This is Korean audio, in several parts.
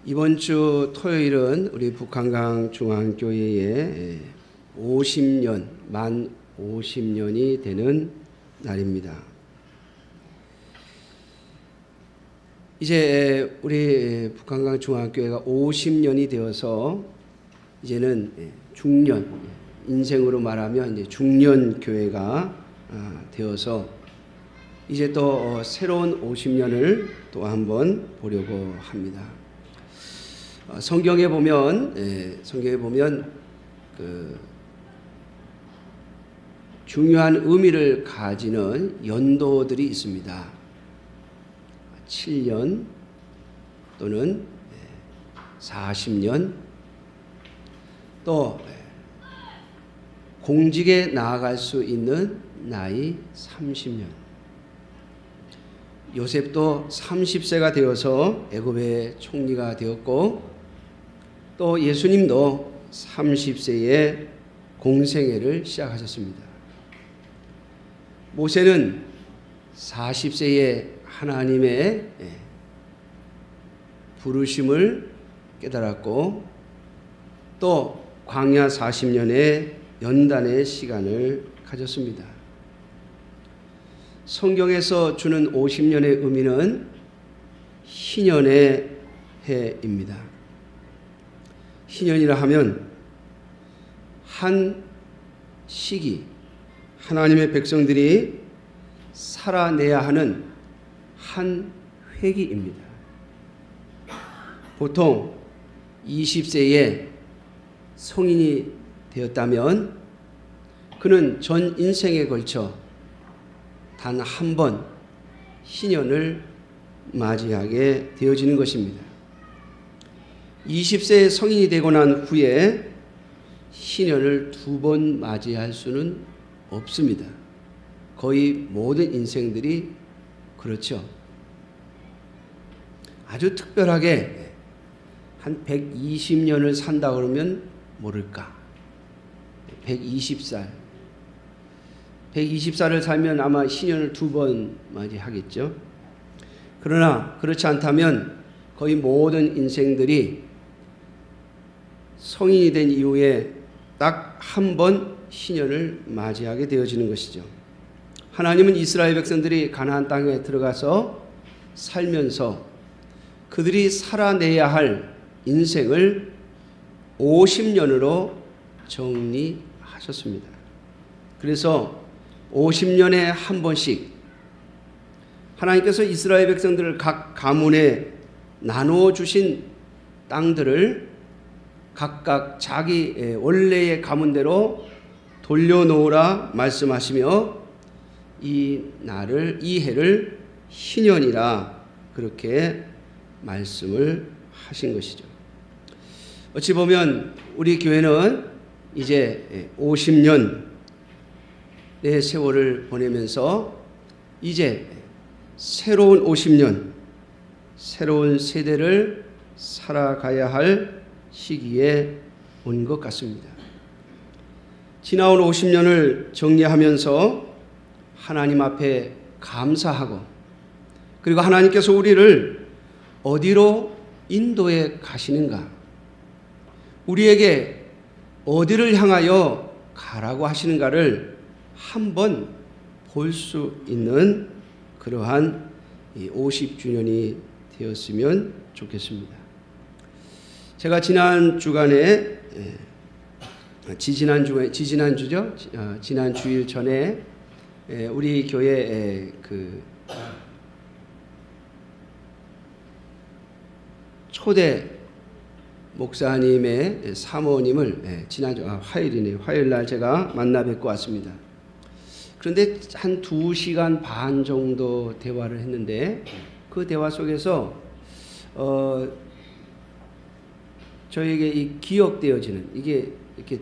이번 주 토요일은 우리 북한강 중앙교회의 50년, 만 50년이 되는 날입니다. 이제 우리 북한강 중앙교회가 50년이 되어서 이제는 중년, 인생으로 말하면 이제 중년 교회가 되어서 이제 또 새로운 50년을 또 한번 보려고 합니다. 성경에 보면 그 중요한 의미를 가지는 연도들이 있습니다. 7년 또는 40년, 또 공직에 나아갈 수 있는 나이 30년. 요셉도 30세가 되어서 애굽의 총리가 되었고, 또 예수님도 30세에 공생애를 시작하셨습니다. 모세는 40세에 하나님의 부르심을 깨달았고, 또 광야 40년의 연단의 시간을 가졌습니다. 성경에서 주는 50년의 의미는 희년의 해입니다. 희년이라 하면 한 시기, 하나님의 백성들이 살아내야 하는 한 회기입니다. 보통 20세에 성인이 되었다면 그는 전 인생에 걸쳐 단 한 번 희년을 맞이하게 되어지는 것입니다. 20세에 성인이 되고 난 후에 희년을 2번 맞이할 수는 없습니다. 거의 모든 인생들이 그렇죠. 아주 특별하게 한 120년을 산다 그러면 모를까. 120살을 살면 아마 희년을 2번 맞이하겠죠. 그러나 그렇지 않다면 거의 모든 인생들이 성인이 된 이후에 딱 한 번 희년을 맞이하게 되어지는 것이죠. 하나님은 이스라엘 백성들이 가나안 땅에 들어가서 살면서 그들이 살아내야 할 인생을 50년으로 정리하셨습니다. 그래서 50년에 한 번씩 하나님께서 이스라엘 백성들을 각 가문에 나누어 주신 땅들을 각각 자기 원래의 가문대로 돌려놓으라 말씀하시며 이 해를 희년이라 그렇게 말씀을 하신 것이죠. 어찌 보면 우리 교회는 이제 50년의 세월을 보내면서 이제 새로운 50년, 새로운 세대를 살아가야 할 시기에 온 것 같습니다. 지나온 50년을 정리하면서 하나님 앞에 감사하고, 그리고 하나님께서 우리를 어디로 인도해 가시는가, 우리에게 어디를 향하여 가라고 하시는가를 한번 볼 수 있는 그러한 50주년이 되었으면 좋겠습니다. 제가 지난 주간에 지난 주일 전에 우리 교회 그 초대 목사님의 사모님을 지난주 화요일 날 제가 만나 뵙고 왔습니다. 그런데 한 2시간 반 정도 대화를 했는데 그 대화 속에서 저에게 이 기억되어지는, 이게 이렇게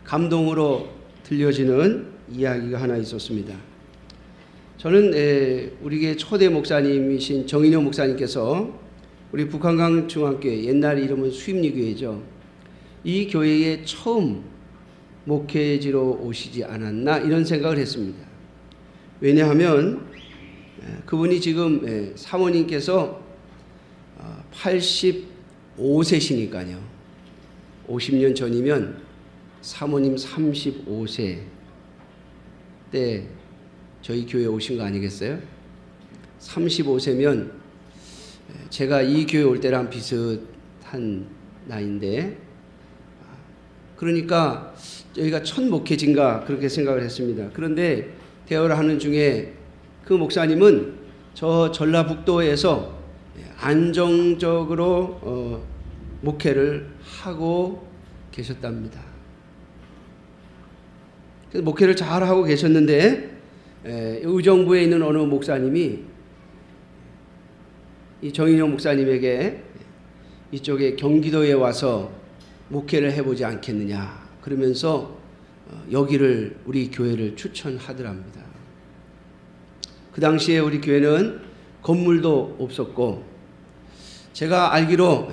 감동으로 들려지는 이야기가 하나 있었습니다. 저는 우리 초대 목사님이신 정인영 목사님께서 우리 북한강 중앙교회, 옛날 이름은 수임리교회죠, 이 교회에 처음 목회지로 오시지 않았나 이런 생각을 했습니다. 왜냐하면 그분이 지금 사모님께서 85세시니까요. 50년 전이면 사모님 35세 때 저희 교회에 오신 거 아니겠어요? 35세면 제가 이 교회 올 때랑 비슷한 나이인데, 그러니까 저희가 첫 목회진가 그렇게 생각을 했습니다. 그런데 대화를 하는 중에 그 목사님은 저 전라북도에서 안정적으로 목회를 하고 계셨답니다. 그래서 목회를 잘 하고 계셨는데 의정부에 있는 어느 목사님이 이 정인영 목사님에게 이쪽에 경기도에 와서 목회를 해보지 않겠느냐 그러면서 여기를 우리 교회를 추천하더랍니다. 그 당시에 우리 교회는 건물도 없었고, 제가 알기로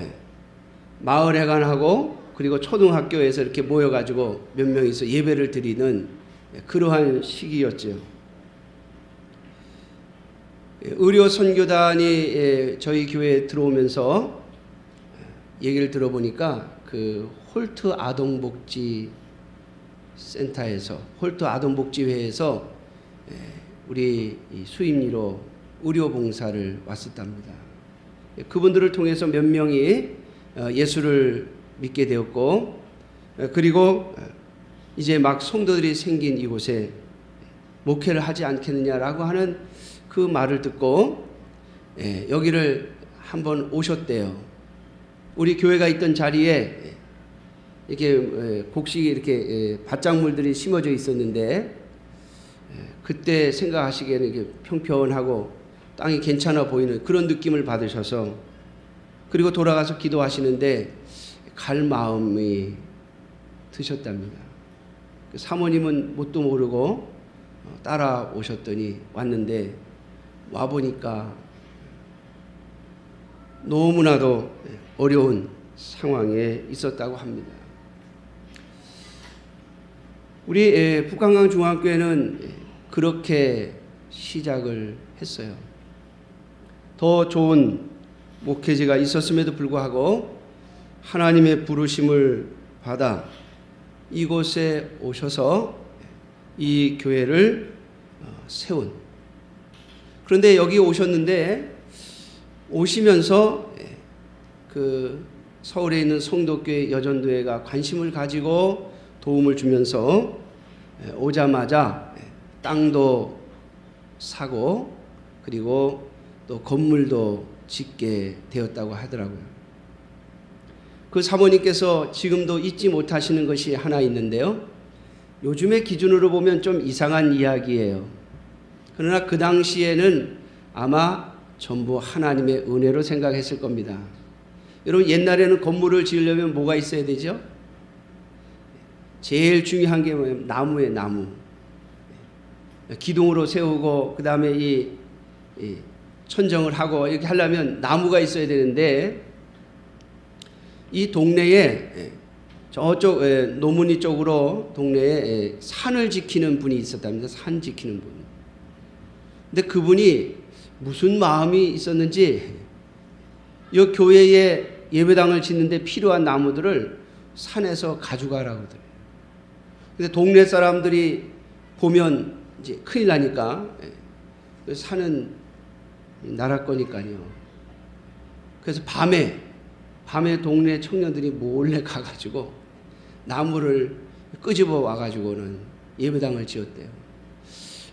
마을회관하고 그리고 초등학교에서 이렇게 모여가지고 몇 명이서 예배를 드리는 그러한 시기였죠. 의료 선교단이 저희 교회에 들어오면서 얘기를 들어보니까 그 홀트 아동복지 센터에서, 홀트 아동복지회에서 우리 수임리로 의료봉사를 왔었답니다. 그분들을 통해서 몇 명이 예수를 믿게 되었고, 그리고 이제 막 성도들이 생긴 이곳에 목회를 하지 않겠느냐라고 하는 그 말을 듣고 여기를 한번 오셨대요. 우리 교회가 있던 자리에 이렇게 곡식이 이렇게 밭작물들이 심어져 있었는데, 그때 생각하시기에는 이게 평평하고 땅이 괜찮아 보이는 그런 느낌을 받으셔서, 그리고 돌아가서 기도하시는데 갈 마음이 드셨답니다. 사모님은 뭣도 모르고 따라오셨더니 왔는데, 와보니까 너무나도 어려운 상황에 있었다고 합니다. 우리 북한강중학교에는 그렇게 시작을 했어요. 더 좋은 목회지가 있었음에도 불구하고 하나님의 부르심을 받아 이곳에 오셔서 이 교회를 세운, 그런데 여기 오셨는데 오시면서 그 서울에 있는 성도교회 여전도회가 관심을 가지고 도움을 주면서 오자마자 땅도 사고 그리고 또 건물도 짓게 되었다고 하더라고요. 그 사모님께서 지금도 잊지 못하시는 것이 하나 있는데요. 요즘의 기준으로 보면 좀 이상한 이야기예요. 그러나 그 당시에는 아마 전부 하나님의 은혜로 생각했을 겁니다. 여러분, 옛날에는 건물을 지으려면 뭐가 있어야 되죠? 제일 중요한 게 뭐냐면 나무예요, 나무. 기둥으로 세우고 그 다음에 이 천정을 하고 이렇게 하려면 나무가 있어야 되는데, 이 동네에 저쪽 노문이 쪽으로 동네에 산을 지키는 분이 있었답니다. 산 지키는 분. 근데 그분이 무슨 마음이 있었는지 이 교회에 예배당을 짓는데 필요한 나무들을 산에서 가져가라고 그래요. 근데 동네 사람들이 보면 이제 큰일 나니까 산은 나라 거니까요. 그래서 밤에 동네 청년들이 몰래 가가지고 나무를 끄집어 와가지고는 예배당을 지었대요.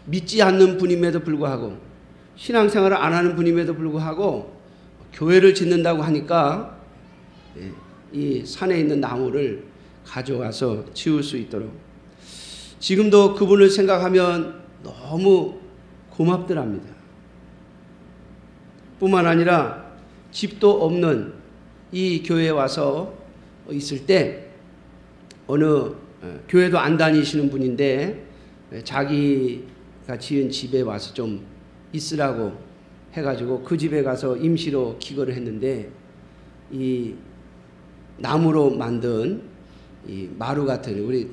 믿지 않는 분임에도 불구하고, 신앙생활을 안 하는 분임에도 불구하고 교회를 짓는다고 하니까 이 산에 있는 나무를 가져와서 지을 수 있도록, 지금도 그분을 생각하면 너무 고맙더랍니다. 뿐만 아니라 집도 없는 이 교회에 와서 있을 때 어느 교회도 안 다니시는 분인데 자기가 지은 집에 와서 좀 있으라고 해가지고 그 집에 가서 임시로 기거를 했는데, 이 나무로 만든 이 마루 같은 우리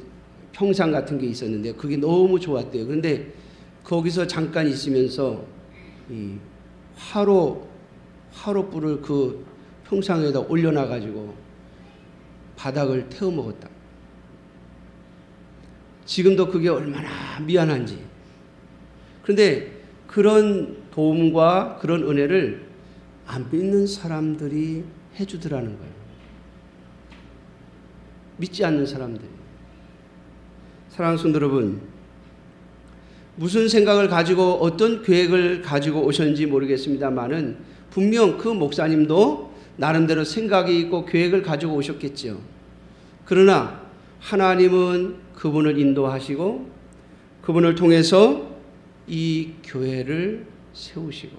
평상 같은 게 있었는데 그게 너무 좋았대요. 그런데 거기서 잠깐 있으면서 이 화로불을 그 형상 위에다 올려놔가지고 바닥을 태워 먹었다. 지금도 그게 얼마나 미안한지. 그런데 그런 도움과 그런 은혜를 안 믿는 사람들이 해주더라는 거예요. 믿지 않는 사람들이. 사랑하는 성도 여러분, 무슨 생각을 가지고 어떤 계획을 가지고 오셨는지 모르겠습니다만은 분명 그 목사님도 나름대로 생각이 있고 계획을 가지고 오셨겠죠. 그러나 하나님은 그분을 인도하시고 그분을 통해서 이 교회를 세우시고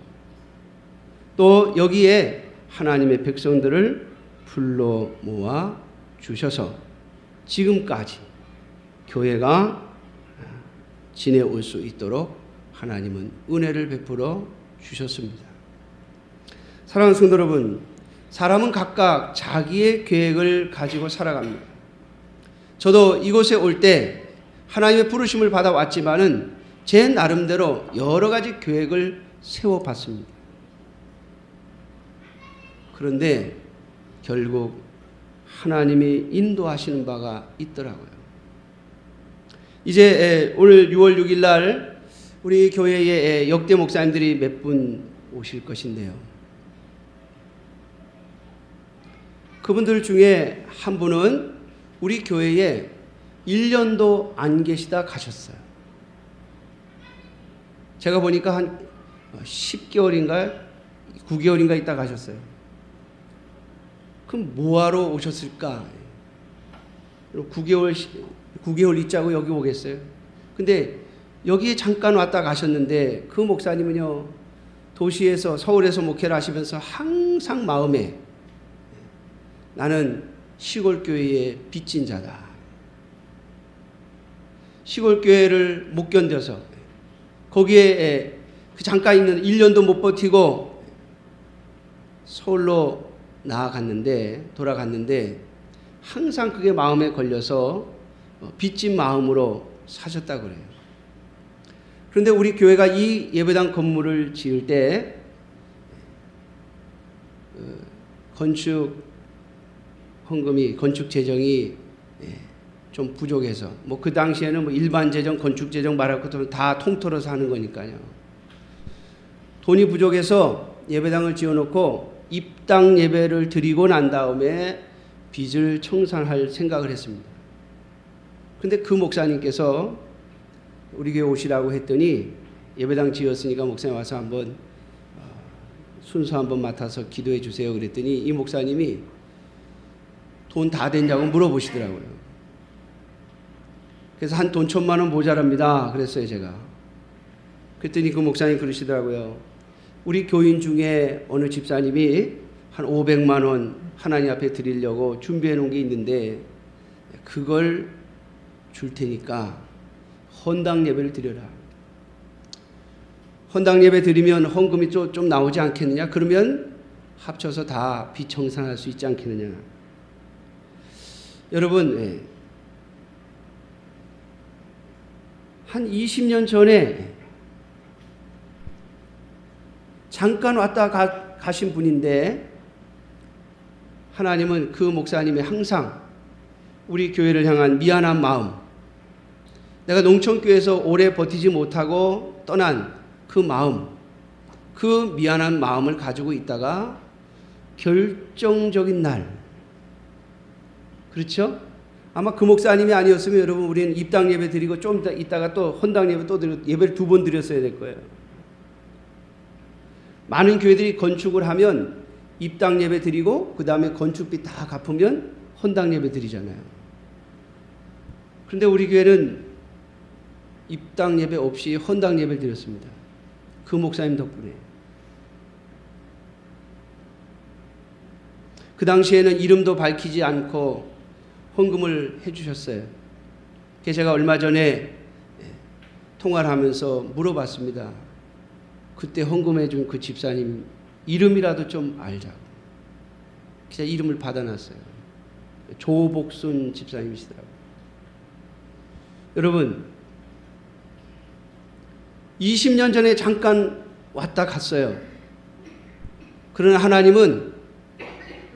또 여기에 하나님의 백성들을 불러 모아 주셔서 지금까지 교회가 지내올 수 있도록 하나님은 은혜를 베풀어 주셨습니다. 사랑하는 성도 여러분, 사람은 각각 자기의 계획을 가지고 살아갑니다. 저도 이곳에 올 때 하나님의 부르심을 받아왔지만은 제 나름대로 여러 가지 계획을 세워봤습니다. 그런데 결국 하나님이 인도하시는 바가 있더라고요. 이제 오늘 6월 6일 날 우리 교회에 역대 목사님들이 몇 분 오실 것인데요. 그분들 중에 한 분은 우리 교회에 1년도 안 계시다 가셨어요. 제가 보니까 한 10개월인가 9개월인가 있다 가셨어요. 그럼 뭐하러 오셨을까? 9개월 있자고 여기 오겠어요? 근데 여기에 잠깐 왔다 가셨는데 그 목사님은요, 도시에서 서울에서 목회를 하시면서 항상 마음에 나는 시골교회의 빚진 자다. 시골교회를 못 견뎌서 거기에 그 잠깐 있는 1년도 못 버티고 서울로 돌아갔는데 항상 그게 마음에 걸려서 빚진 마음으로 사셨다고 그래요. 그런데 우리 교회가 이 예배당 건물을 지을 때 건축 헌금이, 건축 재정이 좀 부족해서 그 당시에는 일반 재정, 건축 재정 말할 것도 다 통틀어서 하는 거니까요. 돈이 부족해서 예배당을 지어놓고 입당 예배를 드리고 난 다음에 빚을 청산할 생각을 했습니다. 근데 그 목사님께서 우리 교회 오시라고 했더니 예배당 지었으니까 목사님 와서 한번 순서 한번 맡아서 기도해 주세요 그랬더니 이 목사님이 돈 다 됐냐고 물어보시더라고요. 그래서 한 돈 1,000만 원 모자랍니다 그랬어요 제가. 그랬더니 그 목사님 그러시더라고요. 우리 교인 중에 어느 집사님이 한 500만 원 하나님 앞에 드리려고 준비해 놓은 게 있는데 그걸 줄 테니까 헌당 예배를 드려라. 헌당 예배 드리면 헌금이 좀 나오지 않겠느냐? 그러면 합쳐서 다 빚 청산할 수 있지 않겠느냐? 여러분, 한 20년 전에 잠깐 왔다 가신 분인데 하나님은 그 목사님이 항상 우리 교회를 향한 미안한 마음, 내가 농촌교회에서 오래 버티지 못하고 떠난 그 마음, 그 미안한 마음을 가지고 있다가 결정적인 날, 그렇죠? 아마 그 목사님이 아니었으면 여러분 우리는 입당 예배 드리고 좀 있다가 또 헌당 예배 또 드리고 예배를 2번 드렸어야 될 거예요. 많은 교회들이 건축을 하면 입당 예배 드리고 그 다음에 건축비 다 갚으면 헌당 예배 드리잖아요. 그런데 우리 교회는 입당 예배 없이 헌당 예배를 드렸습니다. 그 목사님 덕분에. 그 당시에는 이름도 밝히지 않고 헌금을 해주셨어요. 그래서 제가 얼마 전에 통화를 하면서 물어봤습니다. 그때 헌금해준 그 집사님 이름이라도 좀 알자고. 그래서 이름을 받아놨어요. 조복순 집사님이시더라고요. 여러분, 20년 전에 잠깐 왔다 갔어요. 그러나 하나님은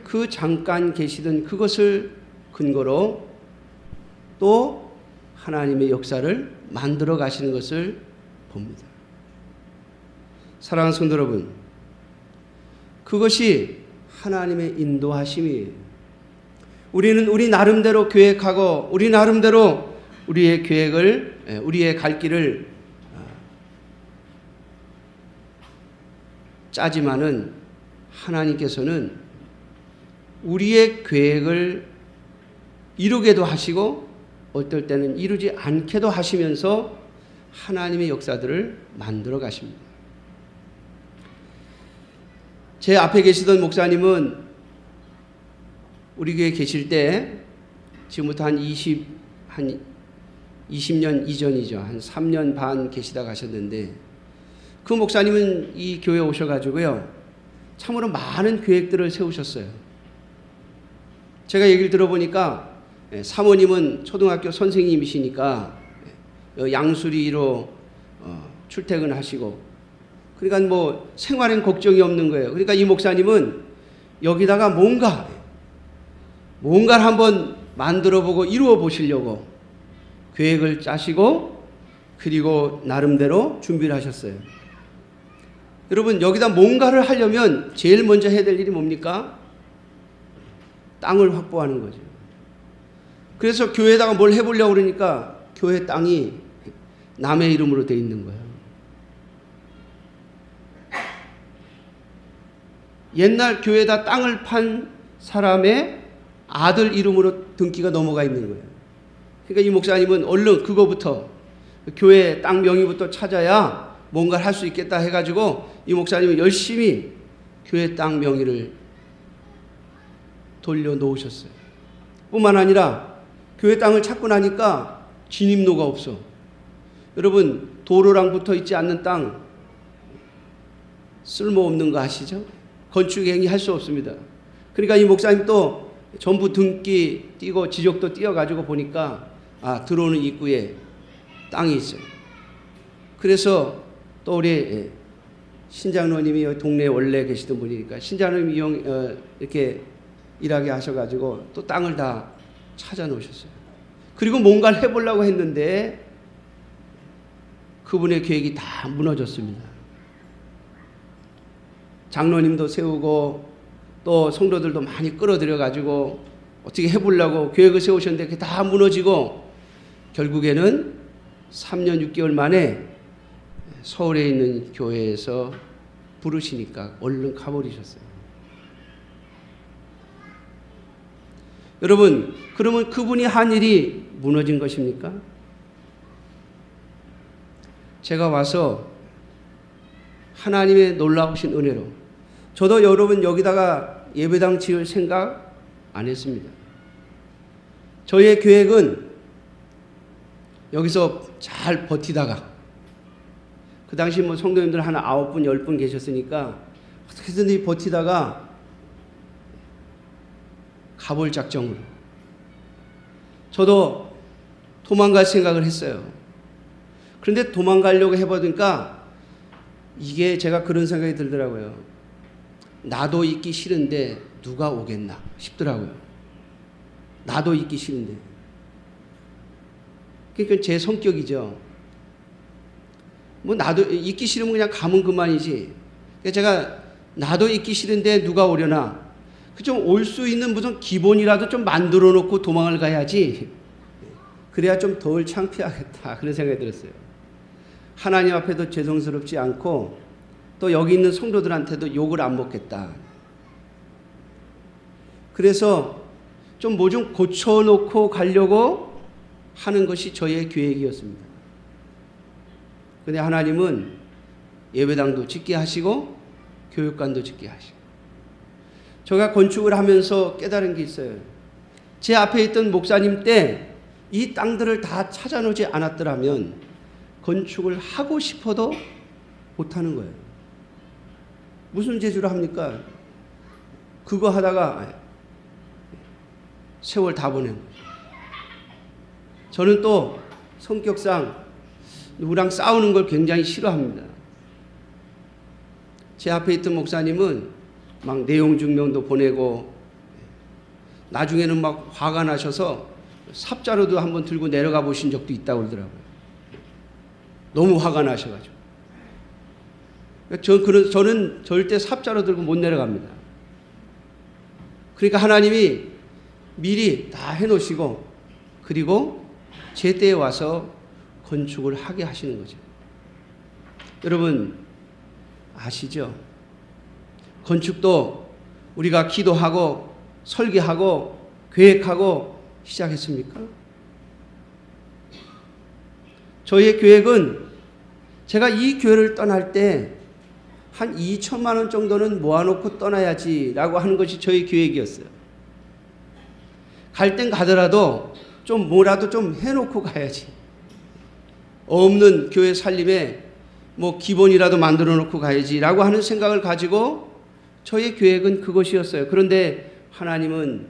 그 잠깐 계시던 그것을 근거로 또 하나님의 역사를 만들어 가시는 것을 봅니다. 사랑하는 성도 여러분, 그것이 하나님의 인도하심이에요. 우리는 우리 나름대로 계획하고 우리 나름대로 우리의 계획을, 우리의 갈 길을 짜지만은 하나님께서는 우리의 계획을 이루게도 하시고 어떨 때는 이루지 않게도 하시면서 하나님의 역사들을 만들어 가십니다. 제 앞에 계시던 목사님은 우리 교회에 계실 때 지금부터 한 20년 이전이죠. 한 3년 반 계시다 가셨는데 그 목사님은 이 교회에 오셔가지고요. 참으로 많은 계획들을 세우셨어요. 제가 얘기를 들어보니까 사모님은 초등학교 선생님이시니까 양수리로 출퇴근하시고 그러니까 뭐 생활엔 걱정이 없는 거예요. 그러니까 이 목사님은 여기다가 뭔가를 한번 만들어보고 이루어 보시려고 계획을 짜시고 그리고 나름대로 준비를 하셨어요. 여러분 여기다 뭔가를 하려면 제일 먼저 해야 될 일이 뭡니까? 땅을 확보하는 거죠. 그래서 교회에다가 뭘 해보려고 그러니까 교회 땅이 남의 이름으로 돼 있는 거예요. 옛날 교회에다 땅을 판 사람의 아들 이름으로 등기가 넘어가 있는 거예요. 그러니까 이 목사님은 얼른 그거부터 교회 땅 명의부터 찾아야 뭔가를 할 수 있겠다 해가지고 이 목사님은 열심히 교회 땅 명의를 돌려놓으셨어요. 뿐만 아니라 교회 땅을 찾고 나니까 진입로가 없어. 여러분 도로랑 붙어 있지 않는 땅 쓸모없는 거 아시죠? 건축 행위 할 수 없습니다. 그러니까 이 목사님 또 전부 등기 띄고 지적도 띄어가지고 보니까 들어오는 입구에 땅이 있어요. 그래서 또 우리 신장로님이 여기 동네에 원래 계시던 분이니까 신장로님이 이렇게 일하게 하셔가지고 또 땅을 다 찾아 놓으셨어요. 그리고 뭔가를 해보려고 했는데 그분의 계획이 다 무너졌습니다. 장로님도 세우고 또 성도들도 많이 끌어들여가지고 어떻게 해보려고 계획을 세우셨는데 그게 다 무너지고 결국에는 3년 6개월 만에 서울에 있는 교회에서 부르시니까 얼른 가버리셨어요. 여러분, 그러면 그분이 한 일이 무너진 것입니까? 제가 와서 하나님의 놀라우신 은혜로 저도 여러분 여기다가 예배당 지을 생각 안 했습니다. 저의 계획은 여기서 잘 버티다가 그 당시 뭐 성도님들 한 9분, 10분 계셨으니까 어떻게든 버티다가 가볼 작정으로 저도 도망갈 생각을 했어요. 그런데 도망가려고 해보니까 이게 제가 그런 생각이 들더라고요. 나도 있기 싫은데 누가 오겠나 싶더라고요. 나도 있기 싫은데. 그러니까 제 성격이죠. 뭐 나도 있기 싫으면 그냥 가면 그만이지. 그러니까 제가 나도 있기 싫은데 누가 오려나. 그 좀 올 수 있는 무슨 기본이라도 좀 만들어 놓고 도망을 가야지. 그래야 좀 덜 창피하겠다. 그런 생각이 들었어요. 하나님 앞에도 죄송스럽지 않고 또 여기 있는 성도들한테도 욕을 안 먹겠다. 그래서 좀 뭐 좀 고쳐놓고 가려고 하는 것이 저의 계획이었습니다. 그런데 하나님은 예배당도 짓게 하시고 교육관도 짓게 하시고 제가 건축을 하면서 깨달은 게 있어요. 제 앞에 있던 목사님 때 이 땅들을 다 찾아놓지 않았더라면 건축을 하고 싶어도 못하는 거예요. 무슨 재주로 합니까? 그거 하다가 세월 다 보낸 거예요. 저는 또 성격상 누구랑 싸우는 걸 굉장히 싫어합니다. 제 앞에 있던 목사님은 막 내용 증명도 보내고 나중에는 막 화가 나셔서 삽자루도 한번 들고 내려가 보신 적도 있다고 그러더라고요. 너무 화가 나셔가지고. 저는 절대 삽자루 들고 못 내려갑니다. 그러니까 하나님이 미리 다 해놓으시고 그리고 제때에 와서 건축을 하게 하시는 거죠. 여러분 아시죠? 건축도 우리가 기도하고 설계하고 계획하고 시작했습니까? 저희의 계획은 제가 이 교회를 떠날 때 한 2천만 원 정도는 모아놓고 떠나야지라고 하는 것이 저희 계획이었어요. 갈 땐 가더라도 좀 뭐라도 좀 해놓고 가야지. 없는 교회 살림에 뭐 기본이라도 만들어 놓고 가야지라고 하는 생각을 가지고 저희 계획은 그것이었어요. 그런데 하나님은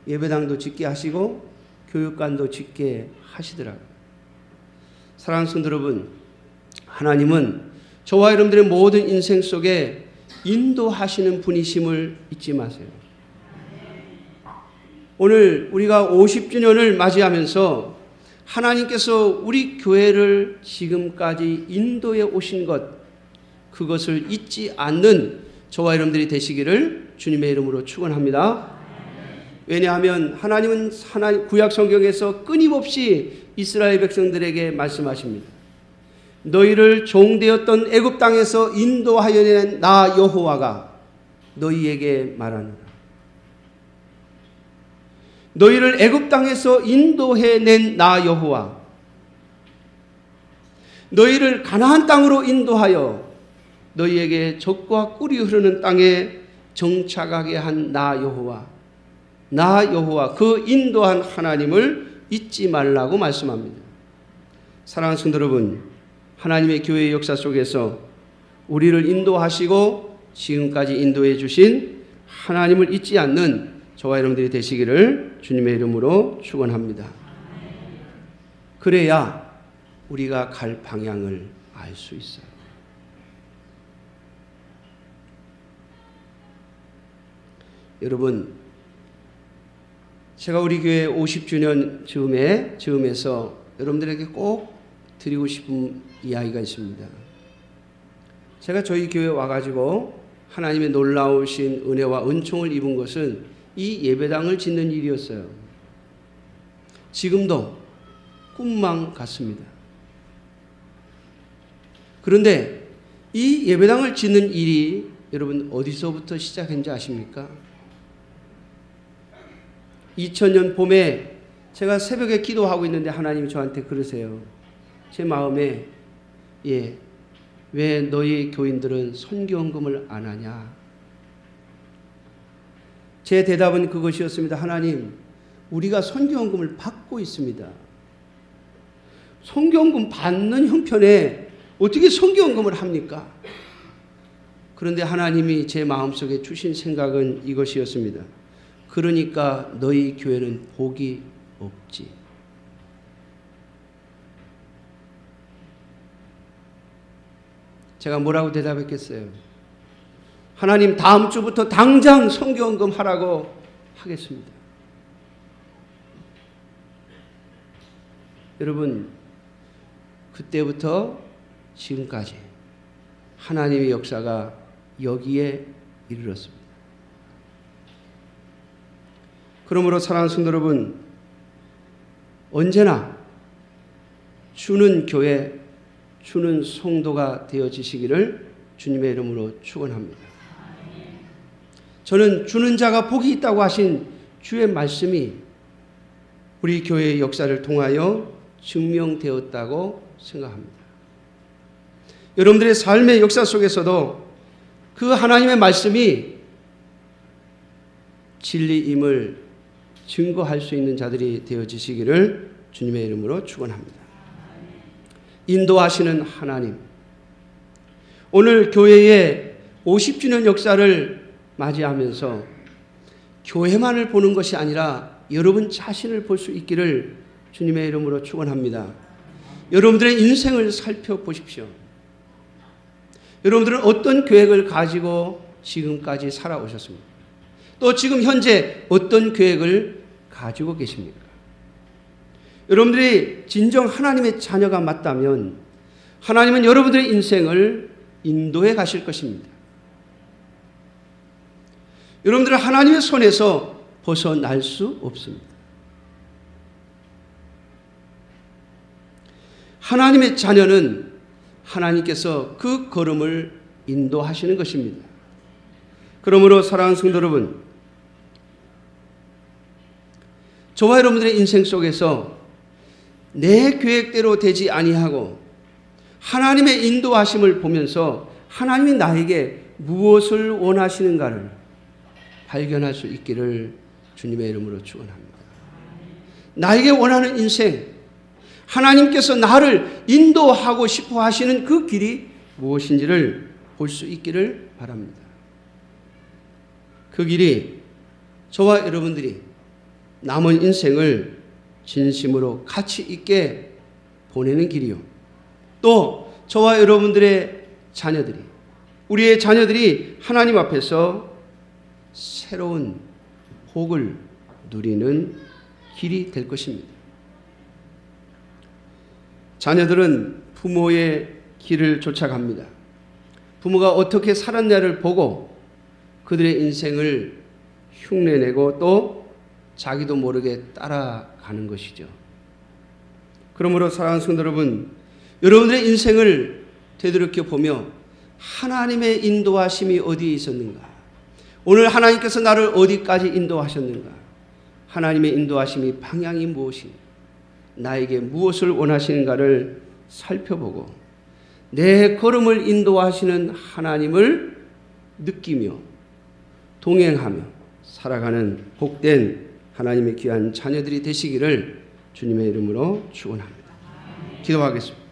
예배당도 짓게 하시고 교육관도 짓게 하시더라고요. 사랑하는 성도 여러분, 하나님은 저와 여러분들의 모든 인생 속에 인도하시는 분이심을 잊지 마세요. 오늘 우리가 50주년을 맞이하면서 하나님께서 우리 교회를 지금까지 인도해 오신 것, 그것을 잊지 않는 저와 여러분들이 되시기를 주님의 이름으로 축원합니다. 왜냐하면 하나님은 구약 성경에서 끊임없이 이스라엘 백성들에게 말씀하십니다. 너희를 종되었던 애굽 땅에서 인도하여 낸 나 여호와가 너희에게 말하노라. 너희를 애굽 땅에서 인도해 낸 나 여호와, 너희를 가나안 땅으로 인도하여 너희에게 젖과 꿀이 흐르는 땅에 정착하게 한 나 여호와, 나 여호와, 그 인도한 하나님을 잊지 말라고 말씀합니다. 사랑하는 성도 여러분, 하나님의 교회의 역사 속에서 우리를 인도하시고 지금까지 인도해 주신 하나님을 잊지 않는 저와 여러분들이 되시기를 주님의 이름으로 축원합니다. 그래야 우리가 갈 방향을 알 수 있어요. 여러분, 제가 우리 교회 50주년 즈음에서 여러분들에게 꼭 드리고 싶은 이야기가 있습니다. 제가 저희 교회에 와가지고 하나님의 놀라우신 은혜와 은총을 입은 것은 이 예배당을 짓는 일이었어요. 지금도 꿈만 같습니다. 그런데 이 예배당을 짓는 일이 여러분 어디서부터 시작했는지 아십니까? 2000년 봄에 제가 새벽에 기도하고 있는데 하나님이 저한테 그러세요. 제 마음에 왜 너희 교인들은 선교헌금을 안 하냐? 제 대답은 그것이었습니다. 하나님, 우리가 선교헌금을 받고 있습니다. 선교헌금 받는 형편에 어떻게 선교헌금을 합니까? 그런데 하나님이 제 마음속에 주신 생각은 이것이었습니다. 그러니까 너희 교회는 복이 없지. 제가 뭐라고 대답했겠어요? 하나님, 다음 주부터 당장 선교헌금 하라고 하겠습니다. 여러분, 그때부터 지금까지 하나님의 역사가 여기에 이르렀습니다. 그러므로 사랑하는 성도 여러분, 언제나 주는 교회, 주는 성도가 되어지시기를 주님의 이름으로 축원합니다. 저는 주는 자가 복이 있다고 하신 주의 말씀이 우리 교회의 역사를 통하여 증명되었다고 생각합니다. 여러분들의 삶의 역사 속에서도 그 하나님의 말씀이 진리임을 증거할 수 있는 자들이 되어지시기를 주님의 이름으로 축원합니다. 인도하시는 하나님, 오늘 교회의 50주년 역사를 맞이하면서 교회만을 보는 것이 아니라 여러분 자신을 볼 수 있기를 주님의 이름으로 축원합니다. 여러분들의 인생을 살펴보십시오. 여러분들은 어떤 계획을 가지고 지금까지 살아오셨습니까? 또 지금 현재 어떤 계획을 가지고 계십니까? 여러분들이 진정 하나님의 자녀가 맞다면 하나님은 여러분들의 인생을 인도해 가실 것입니다. 여러분들은 하나님의 손에서 벗어날 수 없습니다. 하나님의 자녀는 하나님께서 그 걸음을 인도하시는 것입니다. 그러므로 사랑하는 성도 여러분, 저와 여러분들의 인생 속에서 내 계획대로 되지 아니하고 하나님의 인도하심을 보면서 하나님이 나에게 무엇을 원하시는가를 발견할 수 있기를 주님의 이름으로 축원합니다. 나에게 원하는 인생, 하나님께서 나를 인도하고 싶어 하시는 그 길이 무엇인지를 볼 수 있기를 바랍니다. 그 길이 저와 여러분들이 남은 인생을 진심으로 가치 있게 보내는 길이요. 또 저와 여러분들의 자녀들이, 우리의 자녀들이 하나님 앞에서 새로운 복을 누리는 길이 될 것입니다. 자녀들은 부모의 길을 쫓아갑니다. 부모가 어떻게 살았냐를 보고 그들의 인생을 흉내내고 또 자기도 모르게 따라가는 것이죠. 그러므로 사랑하는 성도 여러분, 여러분들의 인생을 되돌이켜 보며 하나님의 인도하심이 어디에 있었는가? 오늘 하나님께서 나를 어디까지 인도하셨는가? 하나님의 인도하심이 방향이 무엇인가? 나에게 무엇을 원하시는가를 살펴보고 내 걸음을 인도하시는 하나님을 느끼며 동행하며 살아가는 복된 하나님의 귀한 자녀들이 되시기를 주님의 이름으로 축원합니다. 기도하겠습니다.